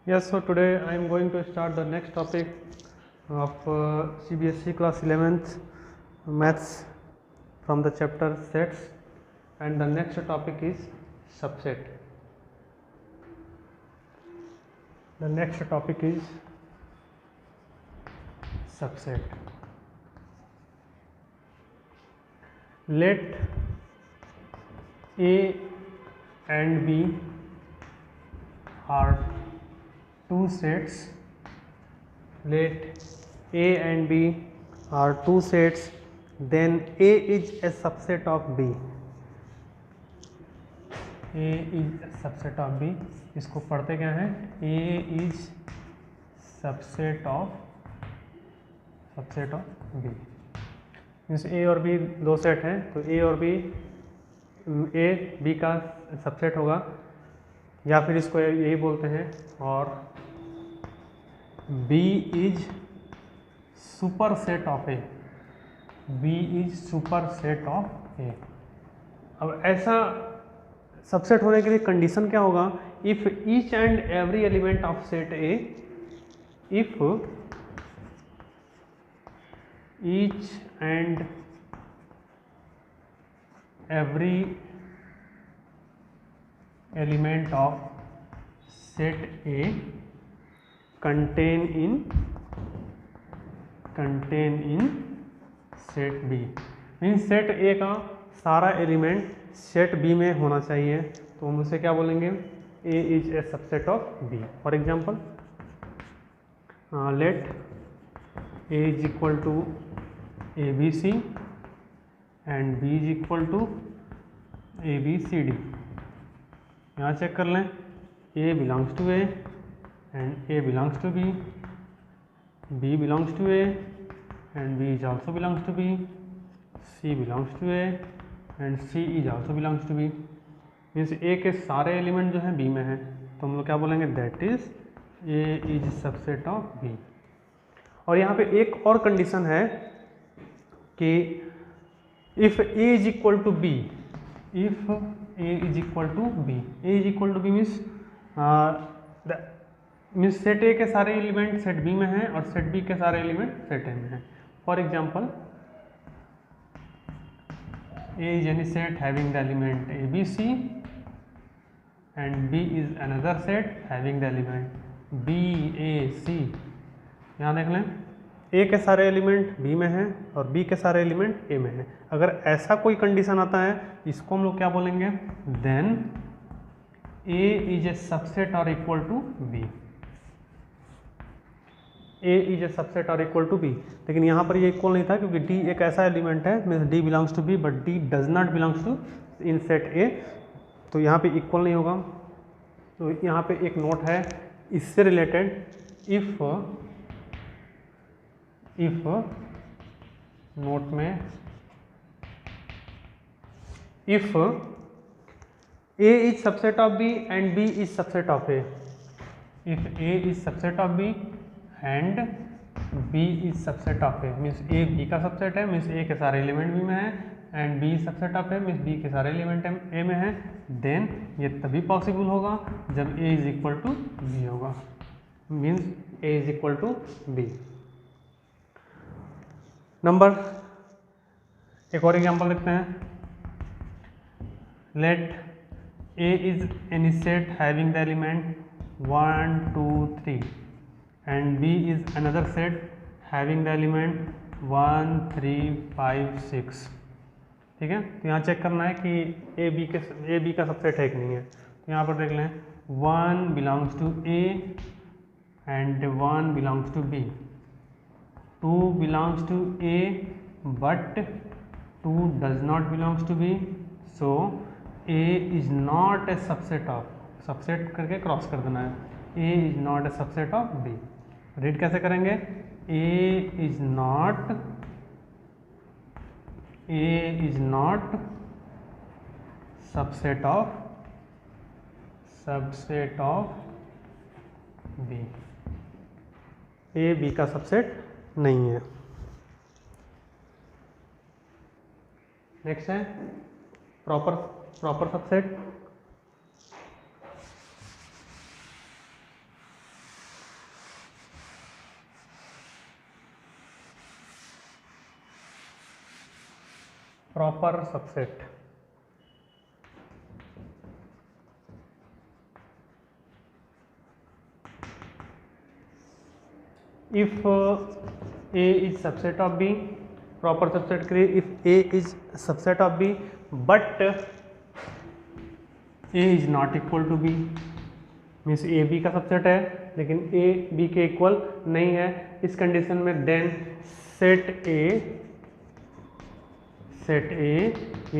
Yes, so today I am going to start the next topic of CBSE class 11th maths from the chapter sets, and the next topic is subset. The next topic is subset. Let A and B are two sets. Let A and B are two sets, then A is a subset of B. A is a subset of B. इसको पढ़ते क्या है? A is subset of B. Means A और B दो set हैं, तो A और B A B का सबसेट होगा, या फिर इसको यही बोलते हैं, और B is super set of A. B is super set of A. अब ऐसा सबसेट होने के लिए कंडीशन क्या होगा? If each and every element of set A, if each and every element of set A contain in set B. Means set A का सारा element set B में होना चाहिए, तो हम उसे क्या बोलेंगे? A is a subset of B. For example, let A is equal to ABC and B is equal to ABCD. यहाँ चेक कर लें, A belongs to A and A belongs to B, B belongs to A and B is also belongs to B, C belongs to A and C is also belongs to B. Means A के सारे element जो हैं B में हैं, तो हम लोग क्या बोलेंगे? That is A is subset of B. और यहाँ पे एक और कंडीशन है कि if A is equal to B, if A is equal to B, A is equal to B means set A के सारे एलिमेंट सेट B में हैं और सेट B के सारे एलिमेंट सेट A में हैं. For example, A is any set having the element ABC and B is another set having the element BAC. यहाँ देख लें, A के सारे एलिमेंट B में हैं और B के सारे एलिमेंट A में हैं. अगर ऐसा कोई कंडीशन आता है, इसको हम लोग क्या बोलेंगे? Then A is a subset or equal to B. A is a subset और इक्वल टू B. लेकिन यहाँ पर ये इक्वल नहीं था, क्योंकि D एक ऐसा एलिमेंट है, means D belongs to B but D does not belongs to in set A, तो यहाँ पे इक्वल नहीं होगा. तो यहाँ पे एक नोट है इससे रिलेटेड, इफ नोट में if A is subset of B and B is subset of A, if A is subset of B and B is subset of A, means A B का subset है, means A के सारे element B में है, and B subset of A means B के सारे element A में है. देन ये तभी पॉसिबल होगा जब A is equal to B होगा, means A is equal to B. Number एक और एग्जांपल देखते हैं. Let A is any set having the element 1 2 3 and B is another set having the element 1 3 5 6. ठीक है, तो यहाँ चेक करना है कि A B का सबसेट है कि नहीं है. तो यहाँ पर देख लें, 1 belongs to A and 1 belongs to B, 2 belongs to A but 2 does not belongs to B, so A is not a subset of, subset करके क्रॉस कर देना है, A is not a subset of B. Read कैसे करेंगे? A is not subset of B. A B का subset नहीं है. Next है proper subset. Proper subset. If A is subset of B, proper subset के लिए if A is subset of B but A is not equal to B, means A B का subset है लेकिन A B के equal नहीं है, इस condition में then set A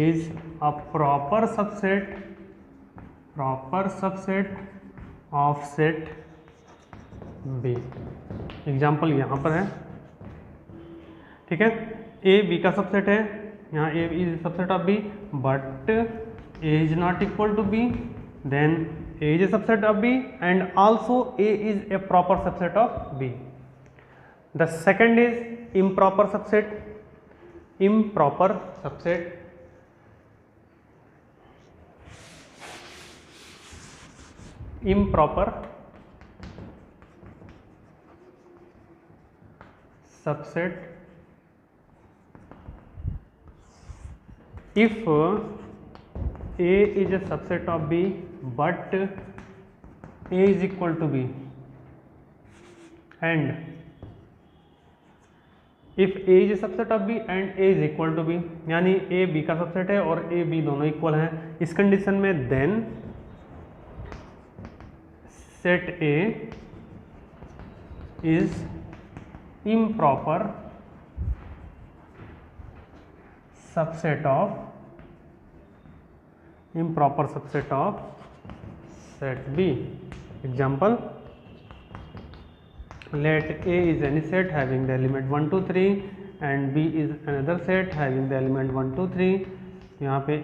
is a proper subset of set B। Example यहाँ पर है, ठीक है। A B का सबसेट है, यहाँ A is subset of B but A is not equal to B, then A is a subset of B and also A is a proper subset of B. The second is improper subset. Improper subset. Improper subset. If A is a subset of B but A is equal to B and if A is a subset of B and A is equal to B, यानी A B का subset है और A B दोनों equal हैं, इस condition में then set A is improper subset of set B. Example, let A is any set having the element 1 2 3 and B is another set having the element 1 2 3। यहाँ पे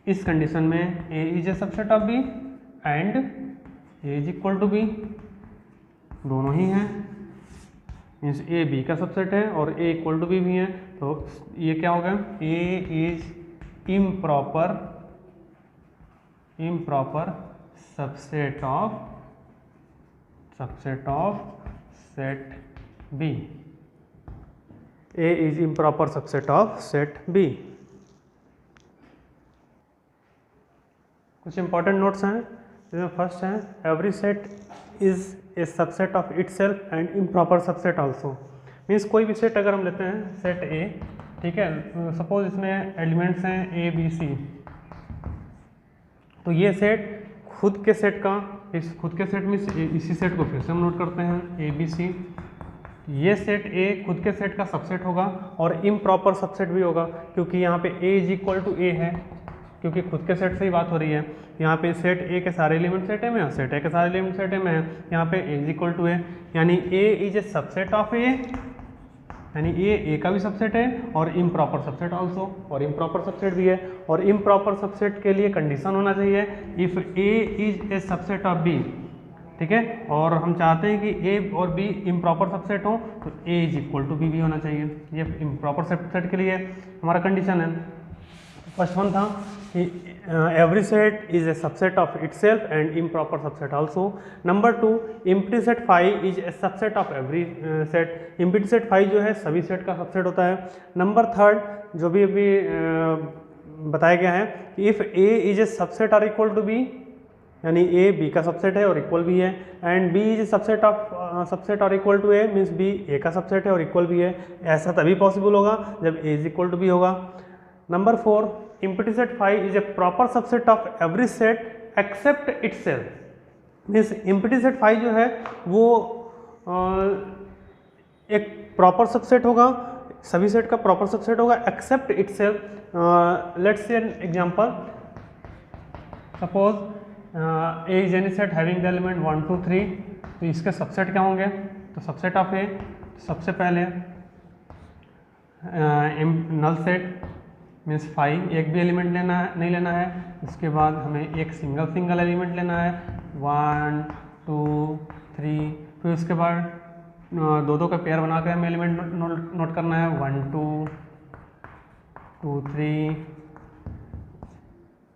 इस condition में A is a subset of B and A is equal to B, दोनों ही हैं, means A B का subset है और A equal to B भी है, तो ये क्या होगा, A is improper subset of set B। A is improper subset of set B। कुछ इंपॉर्टेंट नोट्स हैं, जिसमें फर्स्ट है every set is a subset of itself and improper subset also. Means कोई भी सेट अगर हम लेते हैं सेट ए, ठीक है, सपोज इसमें एलिमेंट्स हैं ए बी सी, तो ये सेट खुद के सेट का, इस खुद के सेट में इसी सेट को फिर से हम नोट करते हैं ए बी सी, ये सेट ए खुद के सेट का सबसेट होगा और इम्प्रॉपर सबसेट भी होगा, क्योंकि यहाँ पे ए इज इक्वल टू ए है, क्योंकि खुद के सेट से ही बात हो रही है। यहाँ पे सेट ए के सारे एलिमेंट सेट ए में है, सेट ए के सारे एलिमेंट सेट ए में है, यहाँ पे ए इज इक्वल टू ए, यानी ए इज ए सबसेट ऑफ ए, यानी ए का भी सबसेट है और इम्प्रॉपर सबसेट आल्सो, और इम्प्रॉपर सबसेट भी है। और इम्प्रॉपर सबसेट के लिए कंडीशन होना चाहिए if A is a subset of B, ठीक है, और हम चाहते हैं कि ए और बी इम्प्रॉपर सबसेट हो तो ए इज इक्वल टू बी भी होना चाहिए। ये इम्प्रॉपर सबसेट के लिए हमारा कंडीशन है। फर्स्ट वन था कि every set is a subset of itself and improper subset also. Number two, empty set phi is a subset of every set. Empty set phi जो है सभी सेट का सबसेट होता है। नंबर थर्ड, जो भी अभी बताया गया है कि if A is a subset or equal to B, यानी ए बी का सबसेट है और इक्वल भी है, and B is subset of subset और equal to A, means B A का सबसेट है और इक्वल भी है। ऐसा तभी पॉसिबल होगा जब A is equal to B होगा। Number four, empty set phi is a proper subset of every set except itself. Means empty set phi जो है वो एक प्रॉपर सबसेट होगा, सभी सेट का प्रॉपर सबसेट होगा except itself. Let's see an example, suppose A is any set having the element 1 2 3, तो इसके सबसेट क्या होंगे, तो सबसेट ऑफ ए, सबसे पहले नल सेट मीन्स फाइव, एक भी एलिमेंट लेना है, नहीं लेना है। इसके बाद हमें एक सिंगल एलिमेंट लेना है 1 2 3, फिर उसके बाद दो का पेयर बना कर हमें एलिमेंट नोट करना है 1 2 2 3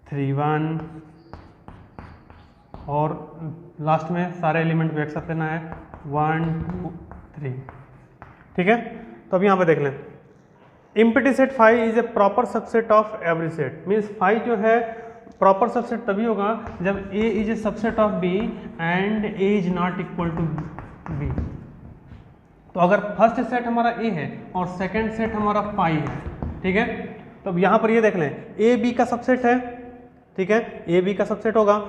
3 1, और लास्ट में सारे एलिमेंट को एक साथ लेना है 1 2 3। ठीक है, तो अब यहाँ पे देख लें, empty set phi is a proper subset of every set, means phi जो है प्रॉपर सबसेट तभी होगा जब A is a subset of B and A is not equal to B. तो अगर फर्स्ट सेट हमारा ए है और सेकंड सेट हमारा फाई है, ठीक है, तो अब यहाँ पर ये देख लें ए बी का सबसेट है, ठीक है, ए बी का सबसेट होगा।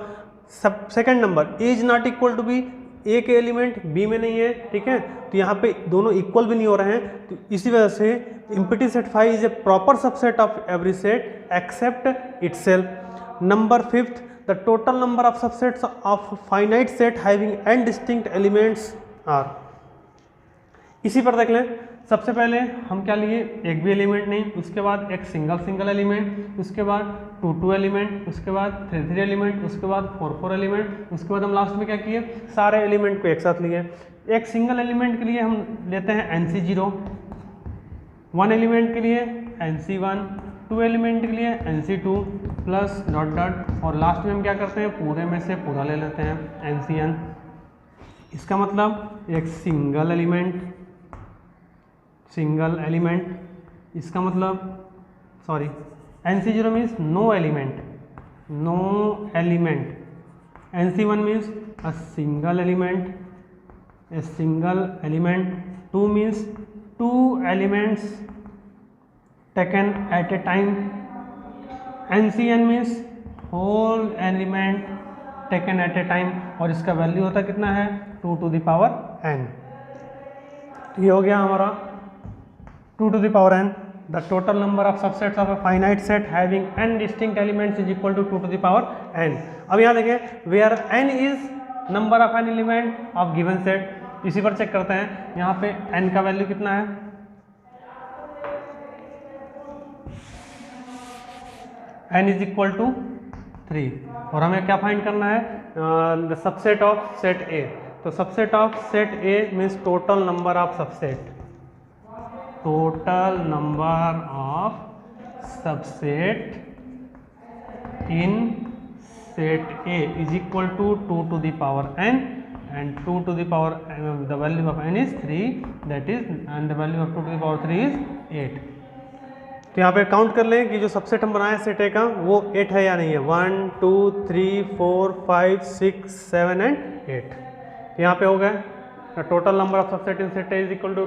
सब second number A is not equal to B, A के एलिमेंट बी में नहीं है, ठीक है, तो यहाँ पे दोनों इक्वल भी नहीं हो रहे हैं, तो इसी वजह से empty set phi is a proper subset of every set except itself. Number fifth, the total number of subsets of finite set having n distinct elements are. इसी पर देख लें, सबसे पहले हम क्या लिए, एक भी एलिमेंट नहीं, उसके बाद एक सिंगल एलिमेंट, उसके बाद टू एलिमेंट, उसके बाद थ्री एलिमेंट, उसके बाद फोर एलिमेंट, उसके बाद हम लास्ट में क्या किए, सारे एलिमेंट को एक साथ लिए। एक सिंगल एलिमेंट के लिए हम लेते हैं NC0, वन एलिमेंट के लिए NC1, टू एलिमेंट के लिए NC2 प्लस डॉट डॉट, और लास्ट में हम क्या करते हैं, पूरे में से पूरा ले लेते हैं NCN। इसका मतलब एक सिंगल एलिमेंट, इसका मतलब sorry NC0 means no element, NC1 means a single element, 2 means 2 elements taken at a time, NCN means whole element taken at a time, और इसका वैल्यू होता कितना है, 2 to the power n। तो ये हो गया हमारा 2 to the power n। The total number of subsets of a finite set having n distinct elements is equal to 2 to the power n। अब यहाँ देखें, where n is number of an element of given set, इसी पर check करते हैं, यहाँ पे n का वैल्यू कितना है, n is equal to 3, और हमें क्या फाइंड करना है, the subset of set A। तो subset of set A means total number of subset, total number of subset in set A is equal to 2 to the power n, and 2 to the power the value of n is 3, that is, and the value of 2 to the power 3 is 8। तो यहाँ पे count कर लें कि जो subset हम बनाए set A का वो 8 है या नहीं है, 1 2 3 4 5 6 7 एंड 8। यहाँ पे हो गए total number of subset in set A is equal to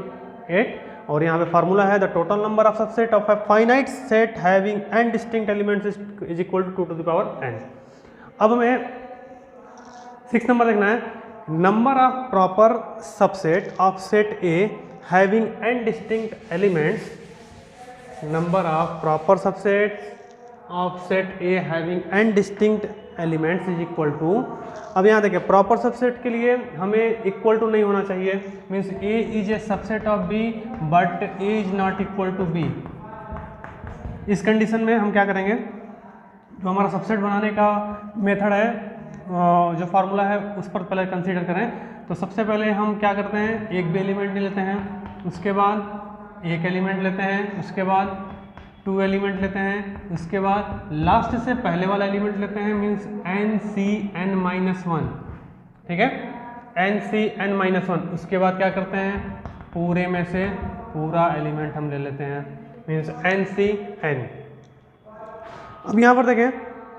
8, और यहाँ पे फार्मूला है the total number of subset of a finite set having n distinct elements is equal to 2 to the power n। अब हमें 6 number देखना है, number of proper subset of set A having n distinct elements, number of proper subset of set A having n distinct elements is equal to, अब यहाँ देखिए proper subset के लिए हमें इक्वल टू नहीं होना चाहिए, means A is a subset of B but A is not equal to B। इस कंडीशन में हम क्या करेंगे, जो हमारा सबसेट बनाने का मेथड है, जो फार्मूला है उस पर पहले कंसीडर करें। तो सबसे पहले हम क्या करते हैं, एक भी एलिमेंट नहीं लेते हैं, उसके बाद एक एलिमेंट लेते हैं, उसके बाद 2 एलिमेंट लेते हैं, उसके बाद लास्ट से पहले वाला एलिमेंट लेते हैं, मीन्स NCN-1, ठीक है, NCN-1। उसके बाद क्या करते हैं, पूरे में से पूरा एलिमेंट हम ले लेते हैं, मीन्स NCN। अब यहाँ पर देखें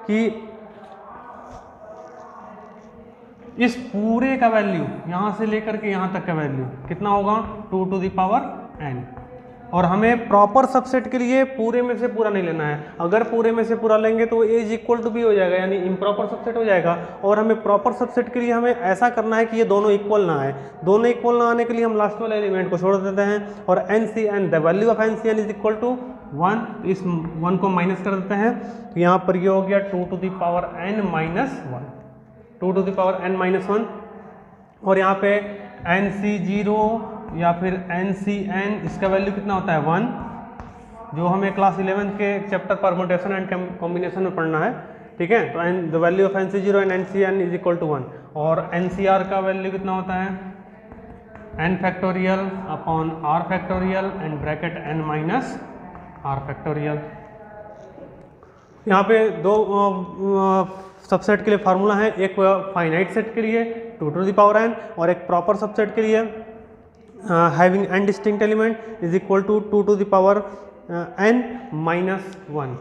कि इस पूरे का वैल्यू यहाँ से लेकर के यहाँ तक का वैल्यू कितना होगा, 2 to the power n। और हमें प्रॉपर सबसेट के लिए पूरे में से पूरा नहीं लेना है, अगर पूरे में से पूरा लेंगे तो A is equal to B हो जाएगा, यानी इम्प्रॉपर सबसेट हो जाएगा। और हमें प्रॉपर सबसेट के लिए हमें ऐसा करना है कि ये दोनों इक्वल ना आए, दोनों इक्वल ना आने के लिए हम लास्ट वाले एलिमेंट को छोड़ देते हैं, और NCN the value of NCN is equal to 1, इस 1 को माइनस कर देते हैं, तो यहाँ पर ये हो गया 2 to the power n-1, 2 to the power n-1। और यहाँ पे NC0 या फिर NCN, इसका वैल्यू कितना होता है 1, जो हमें क्लास 11 के चैप्टर परम्यूटेशन एंड कॉम्बिनेशन में पढ़ना है, ठीक है। तो the value of NC0 and NCN is equal to 1। और NCR का वैल्यू कितना होता है, n factorial upon r factorial and bracket n minus r factorial. यहाँ पे दो सबसेट के लिए फार्मूला है, एक फाइनाइट सेट के लिए 2 to the power n, और एक प्रॉपर सबसेट के लिए having n distinct element is equal to 2 to the power n-1